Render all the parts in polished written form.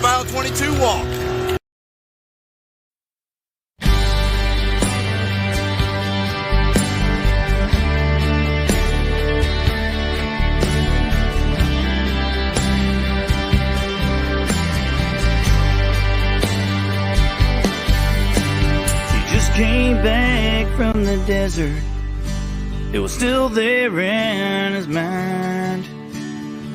mile 22 walk. Came back from the desert. It was still there in his mind.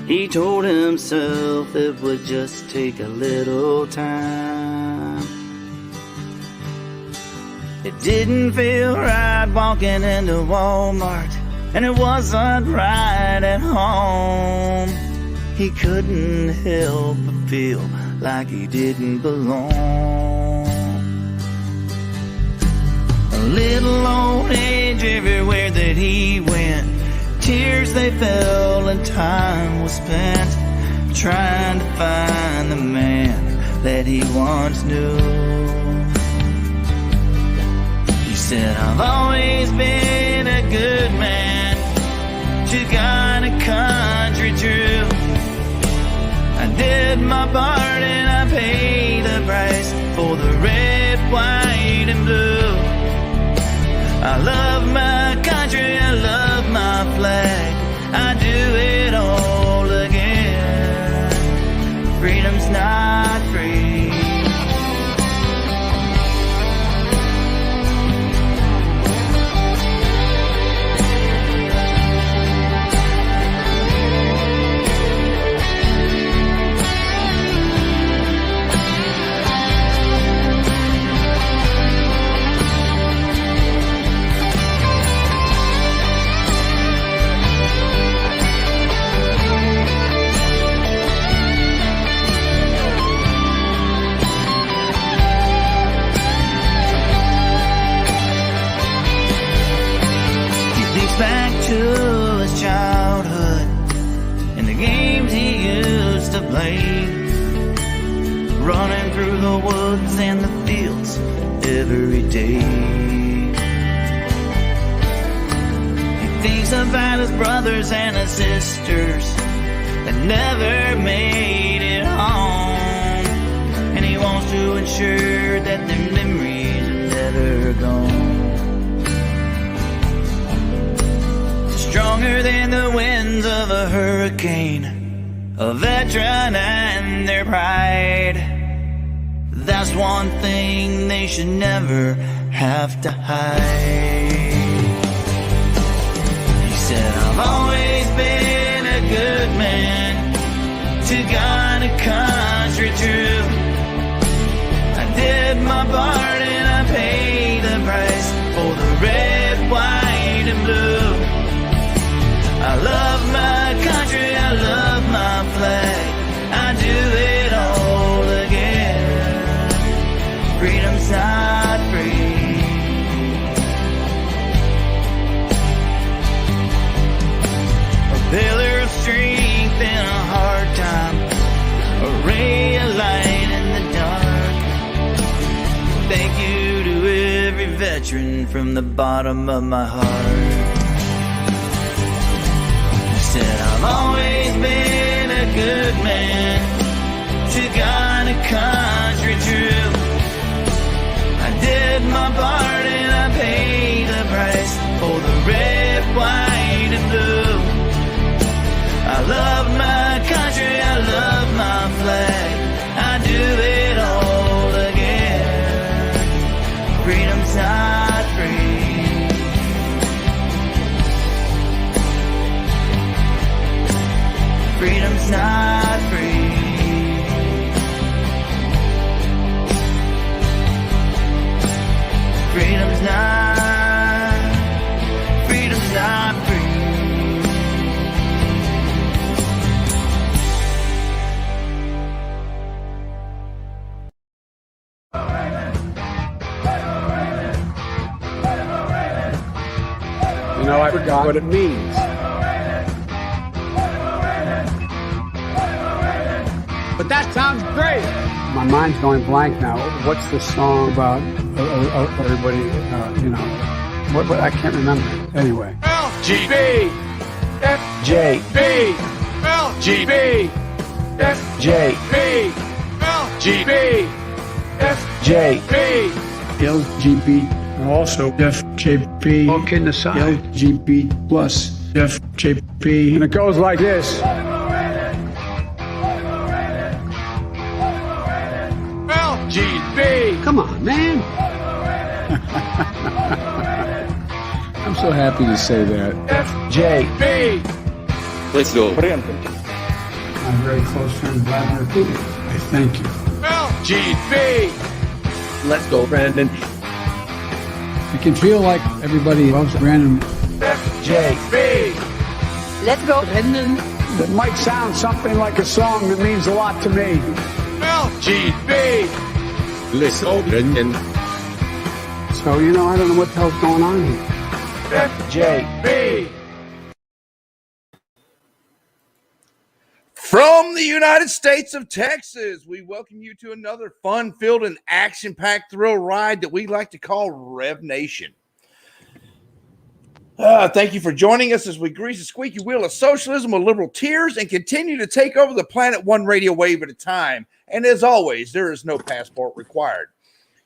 He told himself it would just take a little time. It didn't feel right walking into Walmart, and it wasn't right at home. He couldn't help but feel like he didn't belong. A little old age everywhere that he went. Tears they fell and time was spent trying to find the man that he once knew. He said, I've always been a good man to God and country true. I did my part and I paid the price for the red, white, and blue. I love my country, I love my flag, I do it all again. Freedom's not free. Back to his childhood and the games he used to play, running through the woods and the fields every day. He thinks about his brothers and his sisters that never made it home, and he wants to ensure that their memories are never gone. Stronger than the winds of a hurricane, a veteran and their pride. That's one thing they should never have to hide. He said, I've always been a good man to God and country true. I did my part and I paid the price for the red, white, and blue. I love my country, I love my flag, I do it all again. Freedom's not free. A pillar of strength in a hard time, a ray of light in the dark. Thank you to every veteran from the bottom of my heart. Said I've always been a good man to God and country true. I did my part and I paid the price for the red, white, and blue. I love my country, I love my flag, I do it all again. Freedom's not free. Freedom's not free. Freedom's not free. You know, I forgot what it means. But that sounds great. My mind's going blank now. What's the song about? Everybody, you know, what? I can't remember. Anyway. LGB, FJB, LGB, FJB, FGB, FJB, LGB, also FJB, all kidding aside, LGB plus FJB, and it goes like this. LGB, come on, man. I'm so happy to say that. FJB. Let's go. I'm very close friend Vladimir Putin. I thank you. LGB. Let's go, Brandon. I can feel like everybody loves Brandon. FJB. Let's go, Brandon. That might sound something like a song that means a lot to me. LGB. Let's go, Brandon. So, I don't know what the hell's going on here. FJB. From the United States of Texas, we welcome you to another fun-filled and action-packed thrill ride that we like to call Rev-Nation. Thank you for joining us as we grease the squeaky wheel of socialism with liberal tears and continue to take over the planet one radio wave at a time. And as always, there is no passport required.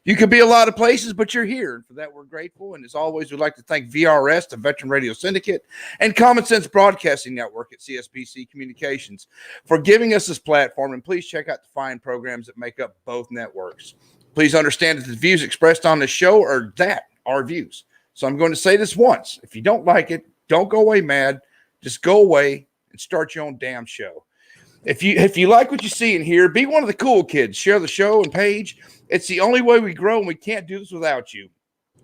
You could be a lot of places, but you're here. And for that, we're grateful. And as always, we'd like to thank VRS, the Veteran Radio Syndicate, and Common Sense Broadcasting Network at CSPC Communications for giving us this platform. And please check out the fine programs that make up both networks. Please understand that the views expressed on this show are our views. So I'm going to say this once. If you don't like it, don't go away mad. Just go away and start your own damn show. If you like what you see and hear, be one of the cool kids. Share the show and page. It's the only way we grow, and we can't do this without you.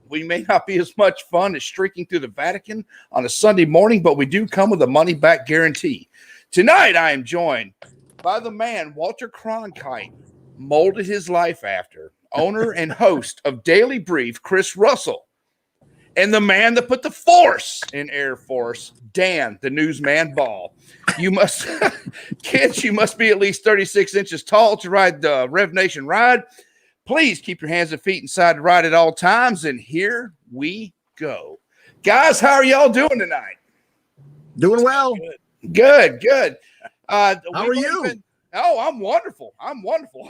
We may not be as much fun as streaking through the Vatican on a Sunday morning, but we do come with a money-back guarantee. Tonight, I am joined by the man Walter Cronkite molded his life after, owner and host of Daily Brief, Chris Russell, and the man that put the force in Air Force, Dan, the newsman Ball. You must, kids, you must be at least 36 inches tall to ride the Rev-Nation ride. Please keep your hands and feet inside the ride at all times. And here we go. Guys, how are y'all doing tonight? Doing well. Good. How are you? I'm wonderful. I'm wonderful.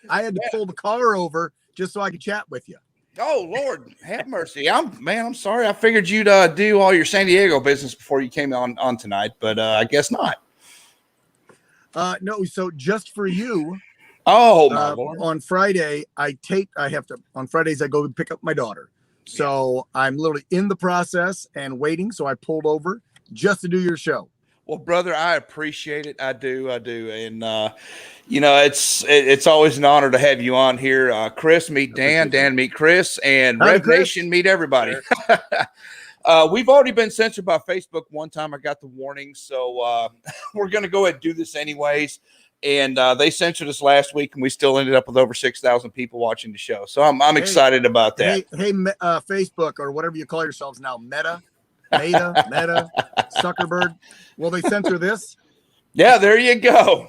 I had to pull the car over just so I could chat with you. Oh, Lord, have mercy. I'm sorry. I figured you'd do all your San Diego business before you came on tonight, but I guess not. No, so just for you. Oh, my Lord. On Friday, on Fridays, I go pick up my daughter. So I'm literally in the process and waiting. So I pulled over just to do your show. Well, brother, I appreciate it. I do. And, it's always an honor to have you on here. Chris, meet Dan. Dan, meet Chris. And Rev-Nation, meet everybody. We've already been censored by Facebook one time. I got the warning. So we're going to go ahead and do this anyways. And they censored us last week, and we still ended up with over 6,000 people watching the show. So I'm excited about that. Hey, Facebook or whatever you call yourselves now, Meta, Zuckerberg. Will they censor this? Yeah, there you go.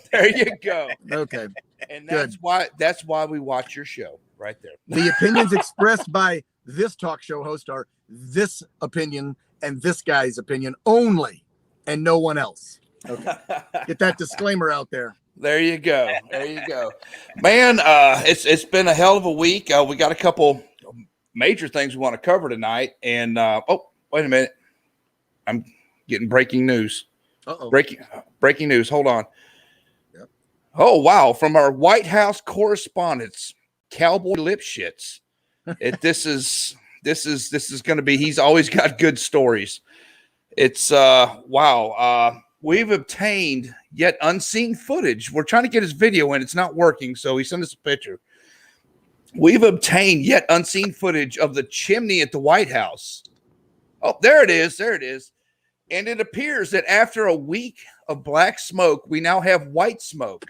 Okay. And that's why we watch your show right there. The opinions expressed by this talk show host are this opinion and this guy's opinion only, and no one else. Okay. Get that disclaimer out there. There you go. Man, it's been a hell of a week. We got a couple major things we want to cover tonight. And wait a minute. I'm getting breaking news. Uh-oh. Breaking news. Hold on. Yep. Oh, wow. From our White House correspondents, Cowboy Lipschitz. This is going to be, he's always got good stories. It's wow. We've obtained yet unseen footage. We're trying to get his video in. It's not working, so he sent us a picture. We've obtained yet unseen footage of the chimney at the White House. Oh, there it is. And it appears that after a week of black smoke, we now have white smoke.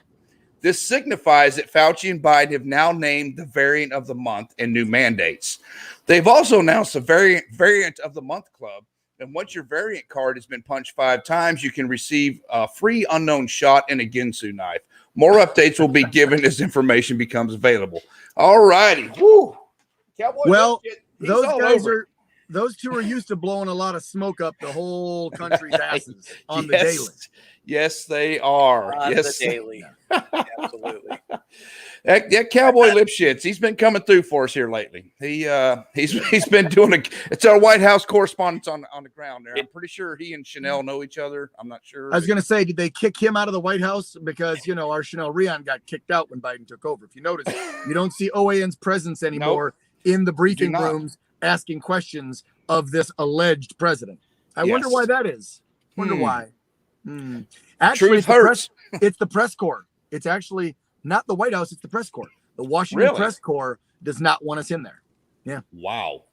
This signifies that Fauci and Biden have now named the variant of the month and new mandates. They've also announced a variant of the month club. And once your variant card has been punched 5 times, you can receive a free unknown shot and a Ginsu knife. More updates will be given as information becomes available. All righty. Woo. Cowboy, well, those two are used to blowing a lot of smoke up the whole country's asses on the daily. Yes, they are. On the daily. Absolutely. That cowboy Lipschitz, he's been coming through for us here lately. He's been doing it's our White House correspondence on the ground there. I'm pretty sure he and Chanel know each other. I'm not sure. I was going to say, did they kick him out of the White House? Because, our Chanel Riant got kicked out when Biden took over. If you notice, you don't see OAN's presence anymore in the briefing rooms asking questions of this alleged president. I wonder why that is. Wonder why. Actually, it's the press corps. It's actually not the White House. It's the press corps. The Washington press corps does not want us in there. Yeah. Wow.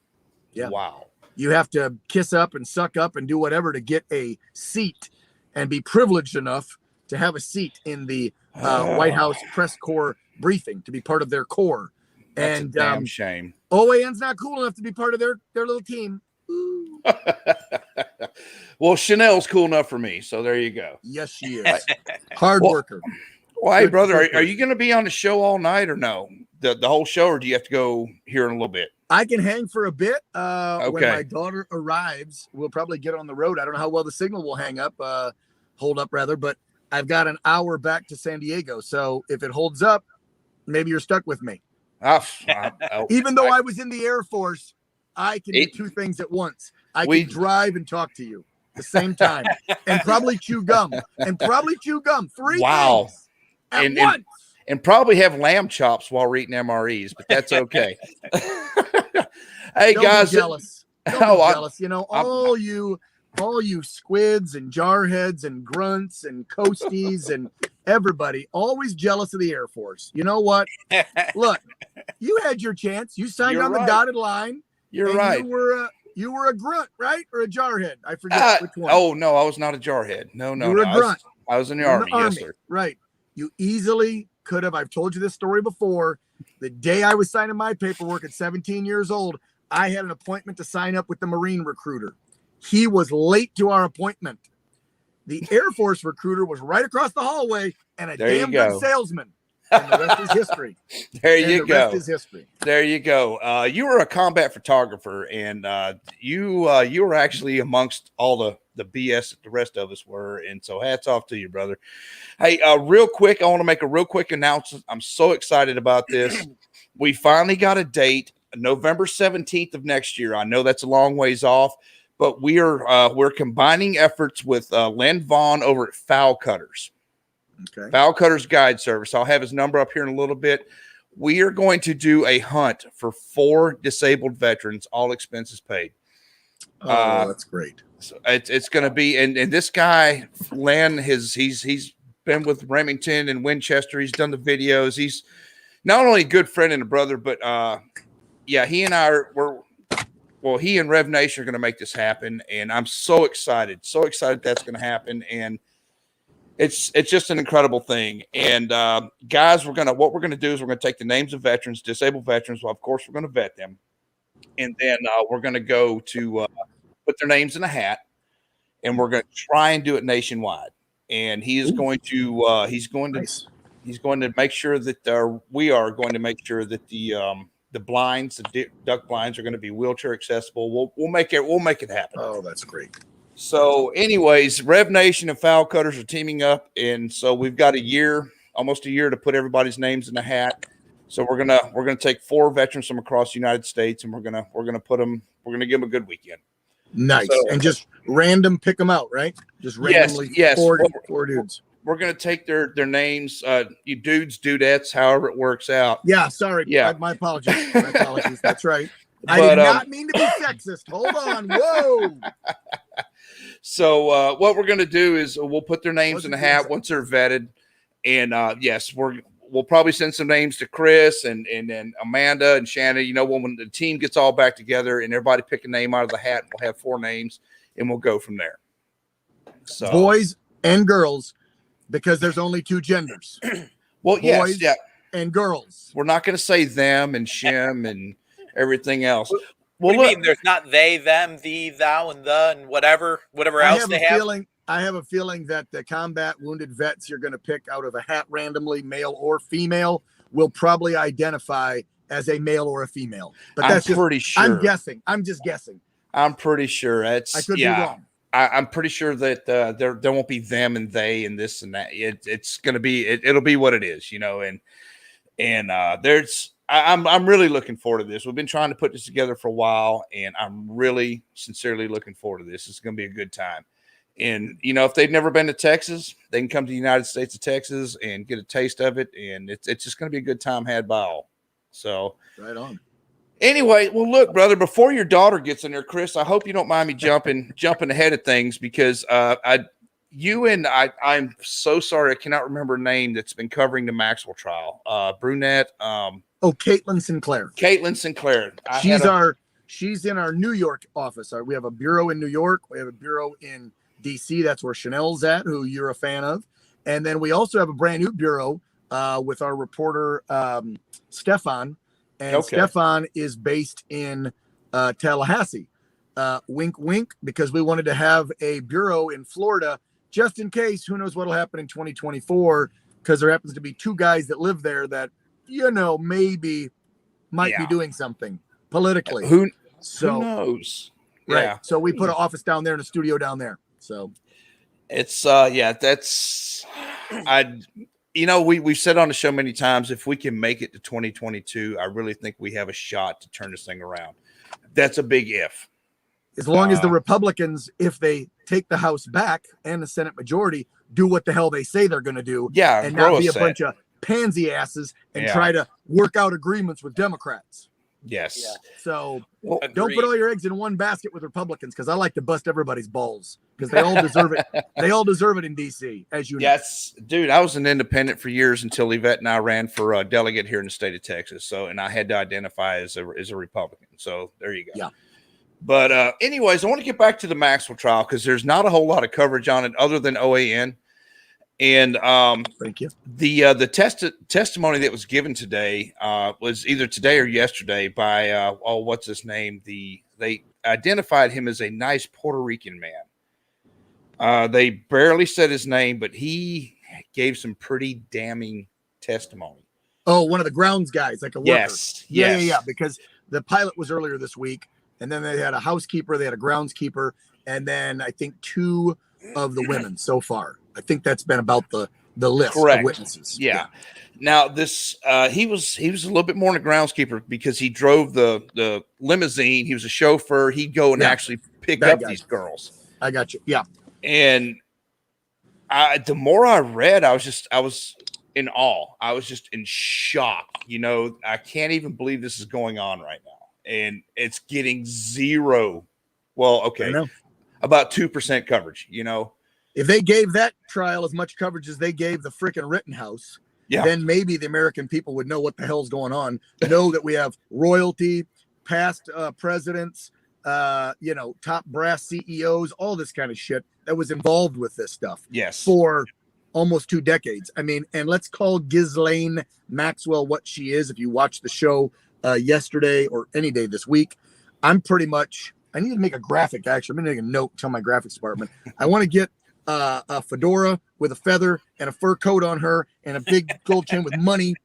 Yeah. Wow. You have to kiss up and suck up and do whatever to get a seat and be privileged enough to have a seat in the White House press corps briefing to be part of their corps. That's a damn shame. OAN's not cool enough to be part of their little team. Well, Chanel's cool enough for me, so there you go. Yes, she is. Hard worker. Well, hey, brother, are you going to be on the show all night or no? The whole show, or do you have to go here in a little bit? I can hang for a bit. Okay. When my daughter arrives, we'll probably get on the road. I don't know how well the signal will hold up rather, but I've got an hour back to San Diego. So if it holds up, maybe you're stuck with me. Even though I was in the Air Force, I can do two things at once. I can drive and talk to you at the same time and probably chew gum three things at once. And probably have lamb chops while we're eating MREs, but that's okay. Hey, Don't guys. be jealous. Don't be jealous. All you squids and jarheads and grunts and coasties and everybody always jealous of the Air Force. You know what? Look, you had your chance. You signed on the dotted line. You're right. You were a grunt, right? Or a jarhead? I forget which one. Oh, no, I was not a jarhead. No. You were a grunt. I was in the Army. Yes, sir. Right. You easily could have. I've told you this story before. The day I was signing my paperwork at 17 years old, I had an appointment to sign up with the Marine recruiter. He was late to our appointment. The Air Force recruiter was right across the hallway and a damn good salesman. And the rest is history. There you go. Rest is history. There you go. You were a combat photographer, and you were actually amongst all the BS that the rest of us were. And so hats off to you, brother. Hey, real quick, I want to make a real quick announcement. I'm so excited about this. We finally got a date, November 17th of next year. I know that's a long ways off, but we're combining efforts with Len Vaughn over at Foul Cutters. Okay. Foul Cutters Guide Service. I'll have his number up here in a little bit. We are going to do a hunt for 4 disabled veterans, all expenses paid. Oh, that's great. So it's going to be, and this guy, Len, he's been with Remington and Winchester. He's done the videos. He's not only a good friend and a brother, but he and I he and Rev-Nation are going to make this happen, and I'm so excited that's going to happen, and it's just an incredible thing. And guys, what we're gonna do is we're gonna take the names of veterans, disabled veterans. Well, of course, we're gonna vet them, and then we're gonna go to put their names in a hat, and we're gonna try and do it nationwide. And he is going to he's going to make sure that we are going to make sure that the blinds, the duck blinds, are going to be wheelchair accessible. We'll make it happen. Oh, that's great. So anyways, Rev-Nation and Foul Cutters are teaming up. And so we've got almost a year to put everybody's names in a hat. So we're going to take 4 veterans from across the United States, and we're going to give them a good weekend. Nice. So, and just random pick them out, right? Just randomly. Yes. 4 dudes. We're going to take their names, you dudes, dudettes, however it works out. Yeah. Sorry. Yeah. My apologies. My apologies. That's right. I did not mean to be sexist. Hold on. Whoa. So what we're going to do is we'll put their names in the hat once they're vetted. And yes, we'll probably send some names to Chris and then Amanda and Shannon. When the team gets all back together and everybody pick a name out of the hat, we'll have 4 names and we'll go from there. So boys and girls, because there's only 2 genders. Well, boys yes, and girls. We're not going to say them and shim and everything else. What do you mean? There's not they, them, thee, thou, and the, and whatever else they have. I have a feeling that the combat wounded vets you're going to pick out of a hat randomly, male or female, will probably identify as a male or a female. But that's pretty sure. I'm guessing. I'm just guessing. I'm pretty sure. I could be wrong. I'm pretty sure that there won't be them and they and this and that. It's going to be it'll be what it is, and And I'm really looking forward to this. We've been trying to put this together for a while, and I'm really sincerely looking forward to this. It's going to be a good time. And, you know, if they've never been to Texas, they can come to the United States of Texas and get a taste of it. And it's just going to be a good time had by all. So right on. Anyway, well, look, brother, before your daughter gets in there, Chris, I hope you don't mind me jumping ahead of things because I'm so sorry. I cannot remember a name that's been covering the Maxwell trial. Brunette. Caitlin Sinclair. Caitlin Sinclair. She's in our New York office. We have a bureau in New York. We have a bureau in DC. That's where Chanel's at, who you're a fan of. And then we also have a brand new bureau with our reporter, Stefan. And Stefan is based in Tallahassee. Wink, wink, because we wanted to have a bureau in Florida just in case. Who knows what will happen in 2024, because there happens to be two guys that live there that, you know, maybe might be doing something politically. Who knows? Right. Yeah. So we put an office down there and a studio down there. So it's we've said on the show many times, if we can make it to 2022, I really think we have a shot to turn this thing around. That's a big if. As long as the Republicans, if they take the House back and the Senate majority, do what the hell they say they're going to do. Yeah. And not be a bunch of pansy asses and try to work out agreements with Democrats. Yes. Yeah. So don't put all your eggs in one basket with Republicans, because I like to bust everybody's balls because they all deserve it. They all deserve it in DC, as you know. Yes, dude. I was an independent for years until Yvette and I ran for a delegate here in the state of Texas. So, and I had to identify as a Republican. So there you go. Yeah. But anyways, I want to get back to the Maxwell trial because there's not a whole lot of coverage on it other than OAN. And thank you. The testimony that was given today was either today or yesterday by what's his name? They identified him as a nice Puerto Rican man. They barely said his name, but he gave some pretty damning testimony. Oh, one of the grounds guys, like a worker. Yes. Yeah. Because the pilot was earlier this week, and then they had a housekeeper, they had a groundskeeper, and then I think two of the women so far. I think that's been about the list of witnesses. Yeah. Now this he was a little bit more than a groundskeeper because he drove the limousine. He was a chauffeur. He'd go and actually pick up these girls. I got you. Yeah. And the more I read, I was in awe. I was just in shock. You know, I can't even believe this is going on right now. And it's getting zero. Well, okay. About 2% coverage, you know. If they gave that trial as much coverage as they gave the freaking Rittenhouse, then maybe the American people would know what the hell's going on. Know that we have royalty, past presidents, top brass CEOs, all this kind of shit that was involved with this stuff. Yes. For almost 2 decades. I mean, and let's call Ghislaine Maxwell what she is. If you watched the show yesterday or any day this week, I need to make a graphic. Actually, I'm going to make a note, tell my graphics department. I want to get a fedora with a feather and a fur coat on her and a big gold chain with money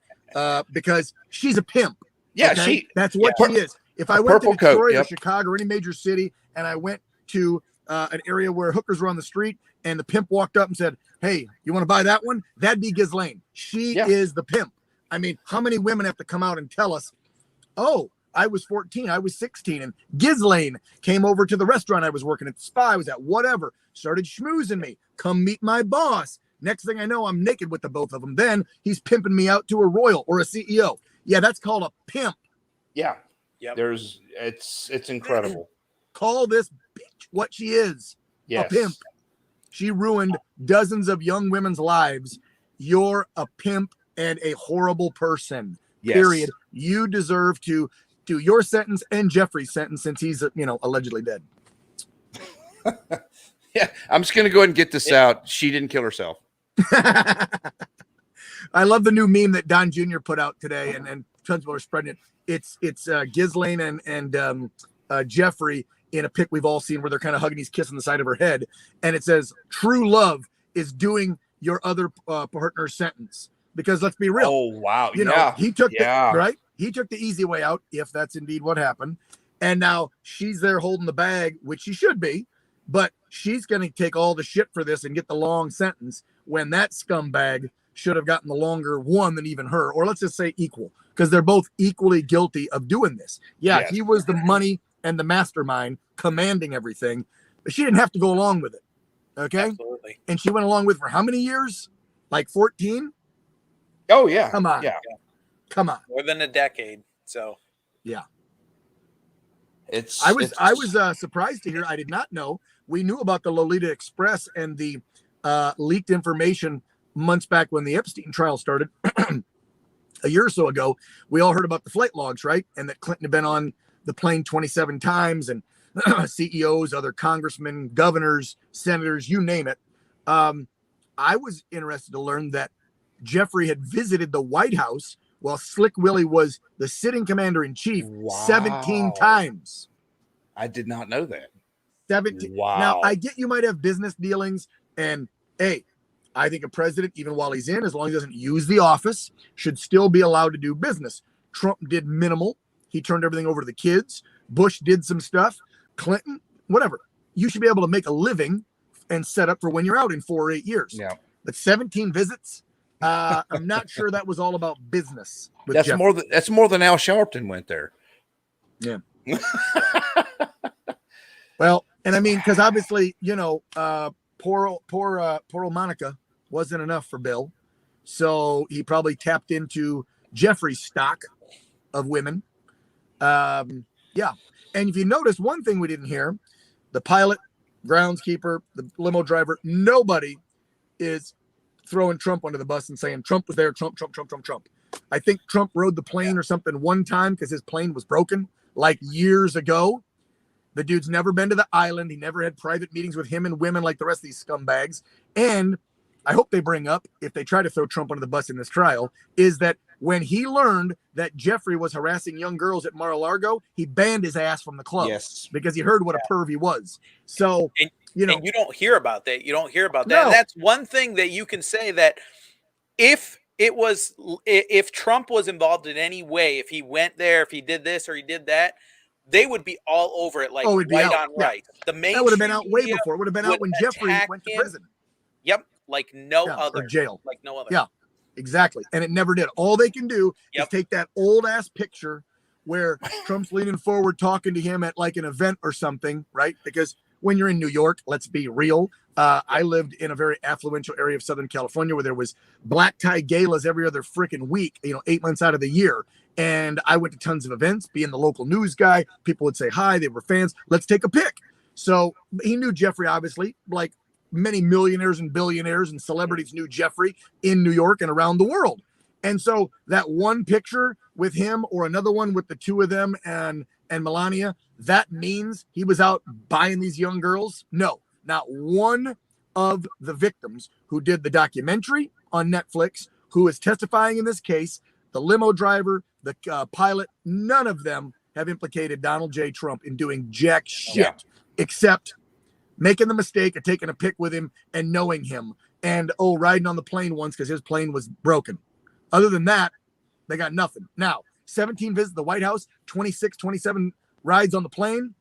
because she's a pimp. Yeah, okay? That's what she is. If I went to Detroit or Chicago or any major city and I went to an area where hookers were on the street and the pimp walked up and said, "Hey, you want to buy that one?" That'd be Ghislaine. She is the pimp. I mean, how many women have to come out and tell us, "Oh, I was 14, I was 16, and Ghislaine came over to the restaurant I was working at, the spa I was at, whatever, started schmoozing me, come meet my boss. Next thing I know, I'm naked with the both of them. Then he's pimping me out to a royal or a CEO. Yeah, that's called a pimp. Yeah. Yep. It's incredible. Call this bitch what she is. Yes. A pimp. She ruined dozens of young women's lives. You're a pimp and a horrible person. Yes. Period. You deserve to do your sentence and Jeffrey's sentence since he's, allegedly dead. Yeah, I'm just going to go ahead and get this out. She didn't kill herself. I love the new meme that Don Jr. put out today, and tons of people are spreading it. It's Ghislaine and Jeffrey in a pic we've all seen where they're kind of hugging, he's kissing the side of her head, and it says, "True love is doing your other partner's sentence." Because let's be real. Oh, wow. He took He took the easy way out, if that's indeed what happened. And now she's there holding the bag, which she should be, but she's going to take all the shit for this and get the long sentence when that scumbag should have gotten the longer one than even her, or let's just say equal, because they're both equally guilty of doing this. Yeah, Yes. he was the money and the mastermind commanding everything, but she didn't have to go along with it. Okay. Absolutely. And she went along with for how many years? Like 14? Oh yeah. Come on. Yeah. Come on. More than a decade. So Yeah. It's I was surprised to hear. I did not know. We knew about the Lolita Express and the leaked information months back when the Epstein trial started a year or so ago. We all heard about the flight logs, right? And that Clinton had been on the plane 27 times, and CEOs, other congressmen, governors, senators, you name it. I was interested to learn that Jeffrey had visited the White House while Slick Willie was the sitting commander-in-chief 17 times. I did not know that. 17. Wow. Now, I get you might have business dealings, and hey, I think a president, even while he's in, as long as he doesn't use the office, should still be allowed to do business. Trump did minimal. He turned everything over to the kids. Bush did some stuff. Clinton, whatever. You should be able to make a living and set up for when you're out in 4 or 8 years. Yeah. But 17 visits, I'm not sure that was all about business. That's Jeffrey. that's more than Al Sharpton went there. Yeah. Well, and I mean, because obviously, poor old Monica wasn't enough for Bill, so he probably tapped into Jeffrey's stock of women. Yeah, and if you notice, one thing we didn't hear: the pilot, groundskeeper, the limo driver, nobody is throwing Trump under the bus and saying Trump was there, Trump. I think Trump rode the plane or something one time because his plane was broken like years ago. The dude's never been to the island. He never had private meetings with him and women like the rest of these scumbags. And I hope they bring up, if they try to throw Trump under the bus in this trial, is that when he learned that Jeffrey was harassing young girls at Mar-a-Lago, he banned his ass from the club. Yes. Because he heard what a perv he was. So, and you don't hear about that. You don't hear about that. No. And that's one thing that you can say, that if Trump was involved in any way, if he went there, if he did this or he did that, they would be all over it, like it'd be right out. on right. The that would have been mainstream out way media before. It would have been out when Jeffrey went to him. prison. Yep, like no Yeah, other. or jail. Like no other. Yeah, exactly. And it never did. All they can do is take that old ass picture where Trump's leaning forward talking to him at like an event or something, right? Because when you're in New York, let's be real. I lived in a very affluential area of Southern California where there was black tie galas every other freaking week, 8 months out of the year. And I went to tons of events, being the local news guy. People would say hi. They were fans. Let's take a pic. So he knew Jeffrey, obviously, like many millionaires and billionaires and celebrities knew Jeffrey in New York and around the world. And so that one picture with him or another one with the two of them and Melania, that means he was out buying these young girls? No, not one of the victims who did the documentary on Netflix, who is testifying in this case, the limo driver, the pilot, none of them have implicated Donald J. Trump in doing jack shit except making the mistake of taking a pic with him and knowing him and, riding on the plane once because his plane was broken. Other than that, they got nothing. Now, 17 visits to the White House, 27 rides on the plane.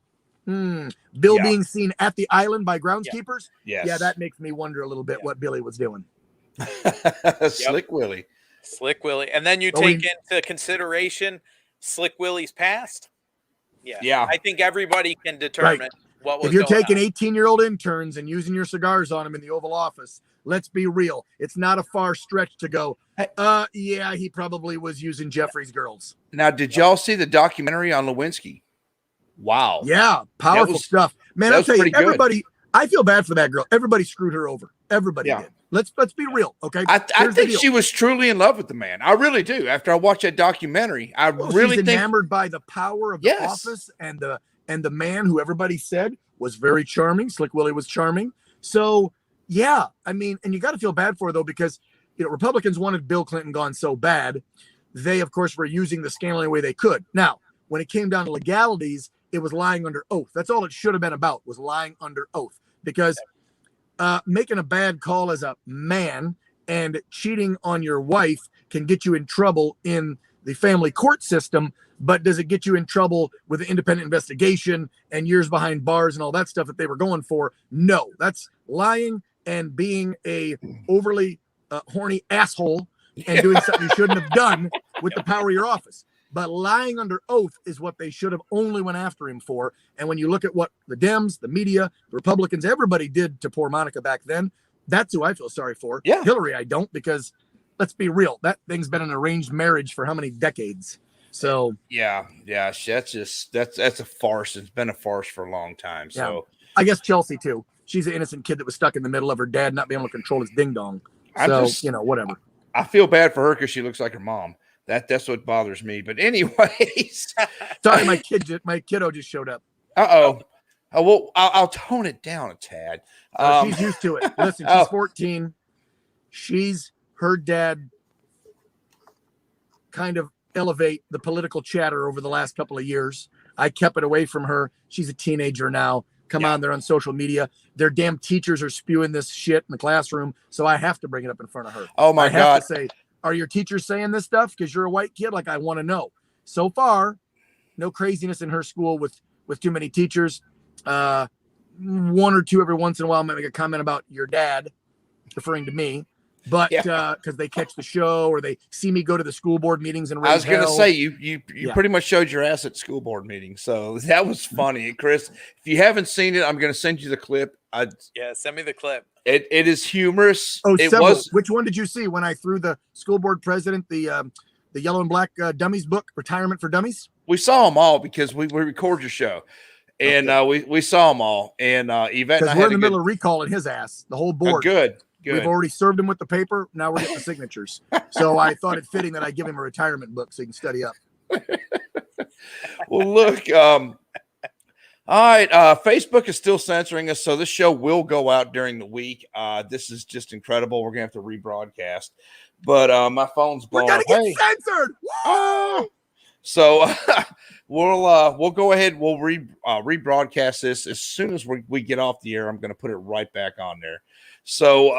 Bill being seen at the island by groundskeepers. Yes. Yeah, that makes me wonder a little bit what Billy was doing. Slick Willie. Slick Willie. And then you take into consideration Slick Willie's past. Yeah. I think everybody can determine what was if you're going taking on. 18-year-old interns and using your cigars on them in the Oval Office, let's be real. It's not a far stretch to go, yeah, he probably was using Jeffrey's girls. Now, did y'all see the documentary on Lewinsky? Wow. Yeah, powerful stuff. Man, I'll tell you, everybody, I feel bad for that girl. Everybody screwed her over. Everybody did. Let's be real, okay? I think she was truly in love with the man. I really do. After I watched that documentary, I really she's think enamored by the power of the office and the man who everybody said was very charming. Slick Willie was charming. So yeah, I mean, and you got to feel bad for her though, because Republicans wanted Bill Clinton gone so bad. They of course were using the scandal any way they could. Now, when it came down to legalities, it was lying under oath. That's all it should have been about, was lying under oath, because making a bad call as a man and cheating on your wife can get you in trouble in the family court system, but does it get you in trouble with an independent investigation and years behind bars and all that stuff that they were going for? No, that's lying and being a overly horny asshole and doing something you shouldn't have done with the power of your office. But lying under oath is what they should have only went after him for. And when you look at what the Dems, the media, the Republicans, everybody did to poor Monica back then, that's who I feel sorry for. Yeah. Hillary, I don't, because let's be real, that thing's been an arranged marriage for how many decades? So yeah, that's a farce. It's been a farce for a long time. So I guess Chelsea too. She's an innocent kid that was stuck in the middle of her dad not being able to control his ding dong. So whatever. I feel bad for her because she looks like her mom. That's what bothers me. But anyways, sorry, my kiddo just showed up. Oh, well, I'll tone it down a tad. She's used to it. Listen, she's 14. Her dad kind of elevate the political chatter over the last couple of years. I kept it away from her. She's a teenager now. Come on, they're on social media. Their damn teachers are spewing this shit in the classroom, so I have to bring it up in front of her. Oh my God! I have to say, are your teachers saying this stuff because you're a white kid? Like, I want to know. So far, no craziness in her school with too many teachers. One or two every once in a while might make a comment about your dad, referring to me. But because they catch the show or they see me go to the school board meetings and I was going to say you pretty much showed your ass at school board meetings, so that was funny, Chris. If you haven't seen it, I'm going to send you the clip. Send me the clip. It is humorous. Oh, it several. was. Which one did you see when I threw the school board president the yellow and black dummies book, Retirement for Dummies? We saw them all because we record your show, and we saw them all. And Yvette, because we're in the middle of recalling his ass, the whole board. Good. We've already served him with the paper. Now we're getting the signatures. So I thought it fitting that I give him a retirement book so he can study up. Well, look, all right. Facebook is still censoring us, so this show will go out during the week. This is just incredible. We're gonna have to rebroadcast, but my phone's blowing. We're gonna get censored. So we'll go ahead. We'll rebroadcast this as soon as we get off the air. I'm going to put it right back on there. So,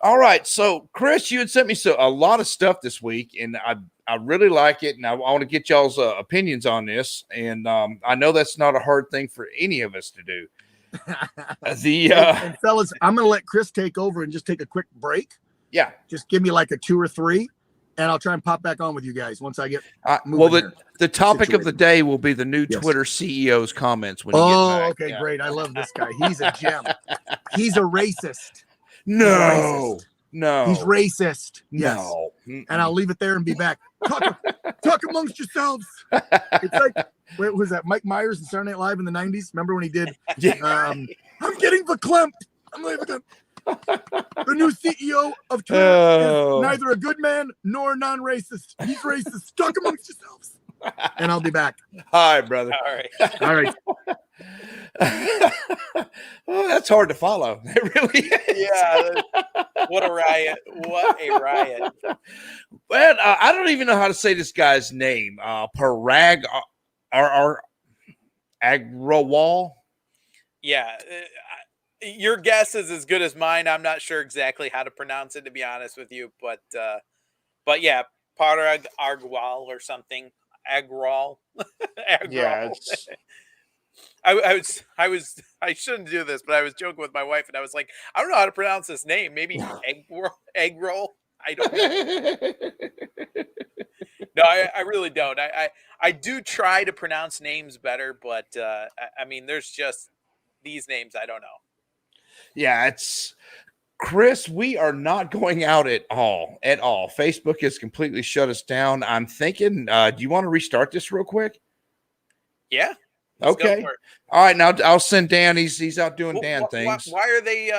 all right. So, Chris, you had sent me a lot of stuff this week, and I really like it, and I want to get y'all's opinions on this. And I know that's not a hard thing for any of us to do. And fellas, I'm going to let Chris take over and just take a quick break. Yeah. Just give me like a 2 or 3. And I'll try and pop back on with you guys once I get the topic of the day will be the new Twitter CEO's comments. When okay, great. I love this guy. He's a gem. He's a racist. No. He's racist. Yes. No. And I'll leave it there and be back. Talk amongst yourselves. It's like, wait, was that Mike Myers in Saturday Night Live in the 90s? Remember when he did? I'm getting verklempt. I'm leaving the new CEO of Twitter is neither a good man nor non-racist. He's racist. Talk amongst yourselves. And I'll be back. All right, brother. All right. Well, that's hard to follow. It really is. Yeah. What a riot. What a riot. Well, I don't even know how to say this guy's name. Parag Agrawal. Yeah. Your guess is as good as mine. I'm not sure exactly how to pronounce it, to be honest with you, but yeah, Parag Agrawal or something. Agrawal. Yeah, I shouldn't do this, but I was joking with my wife, and I was like, I don't know how to pronounce this name. Maybe egg roll. I don't know. No, I really don't. I do try to pronounce names better, but I mean, there's just these names I don't know. Yeah, it's Chris. We are not going out at all. Facebook has completely shut us down. I'm thinking, do you want to restart this real quick? Yeah. Okay. All right. Now I'll send Dan. He's out doing Dan things. Why are they?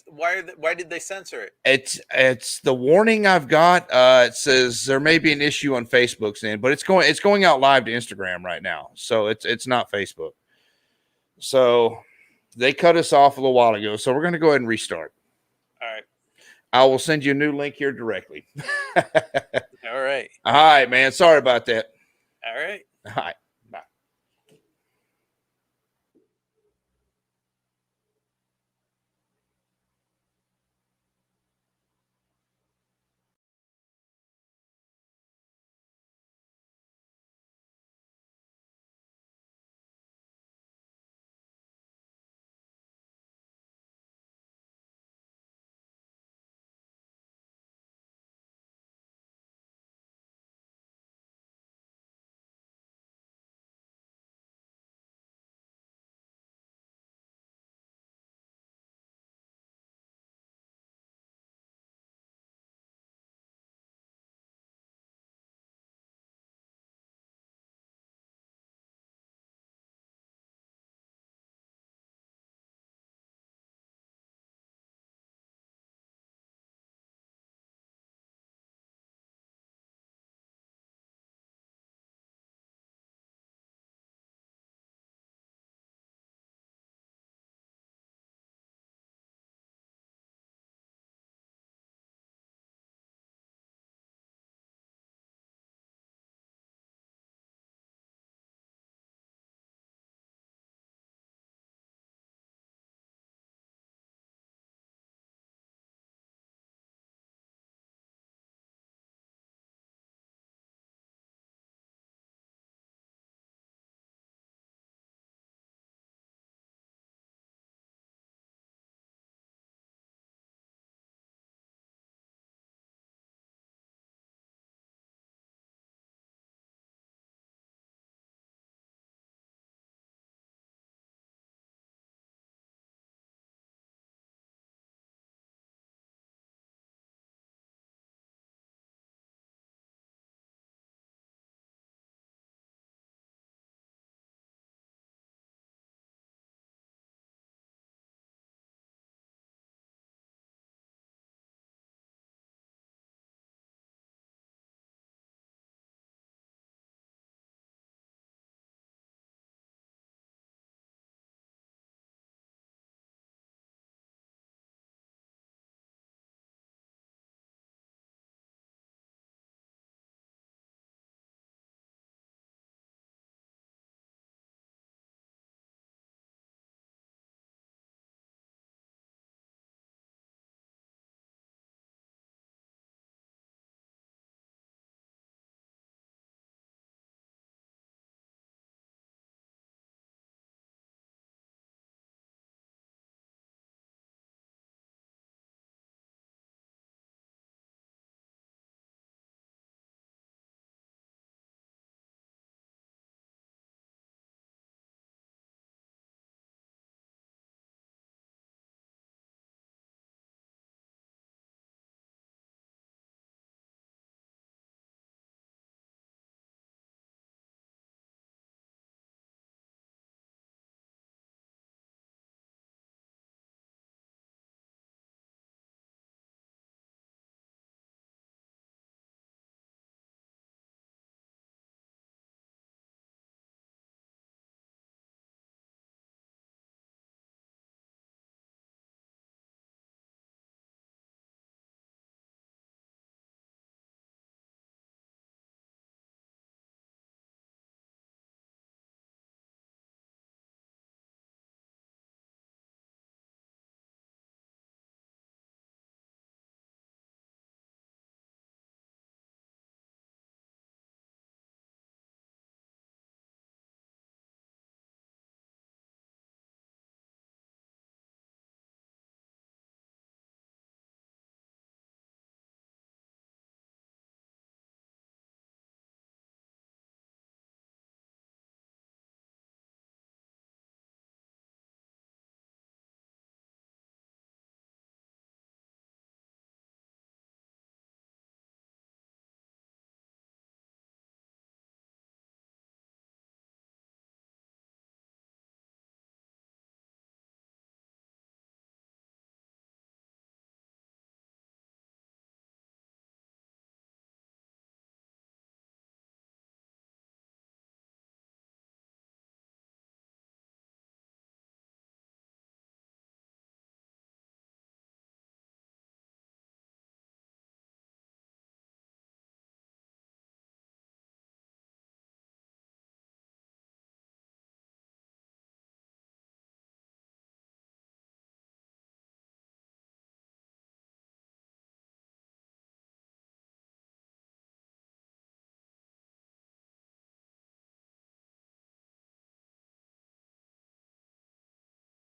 Why did they censor it? It's the warning I've got. It says there may be an issue on Facebook's end, but it's going out live to Instagram right now, so it's not Facebook. So they cut us off a little while ago, so we're going to go ahead and restart. All right. I will send you a new link here directly. All right. All right, man. Sorry about that. All right. All right.